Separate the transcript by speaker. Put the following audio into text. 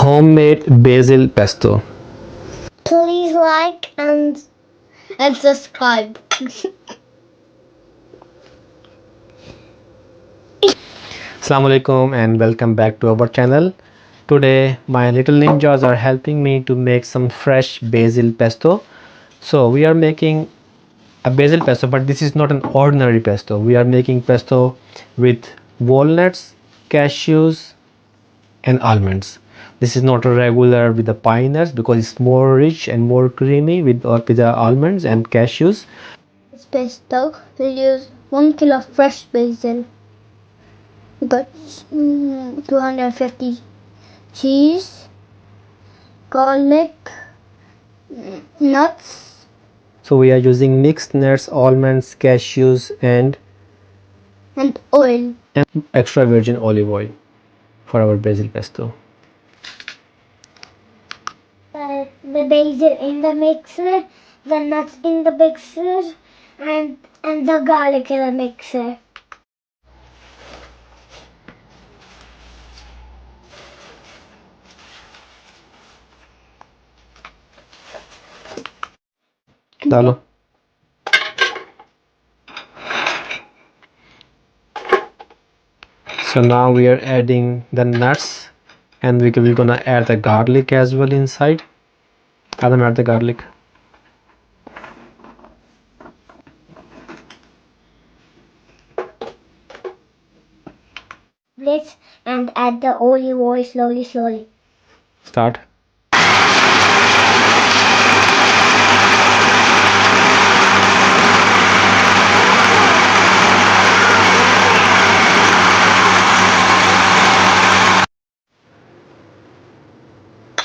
Speaker 1: homemade basil pesto.
Speaker 2: Please like and subscribe.
Speaker 1: Assalamu alaikum and welcome back to our channel. Today my little ninjas are helping me to make some fresh basil pesto. So we are making a basil pesto, but this is not an ordinary pesto. We are making pesto with walnuts, cashews and almonds. This is not a regular with the pine nuts because it's more rich and more creamy with the almonds and cashews.
Speaker 2: This pesto will use 1 kilo of fresh basil. We got 250 cheese, garlic, nuts,
Speaker 1: So we are using mixed nuts, almonds, cashews and
Speaker 2: oil.
Speaker 1: extra virgin olive oil for our basil pesto.
Speaker 2: The basil in the mixer, the nuts in the mixer, and the garlic in the mixer.
Speaker 1: डालो. So now we are adding the nuts and we're gonna add the garlic as well inside. Adam, add the garlic.
Speaker 2: This and add the olive oil slowly.
Speaker 1: Start.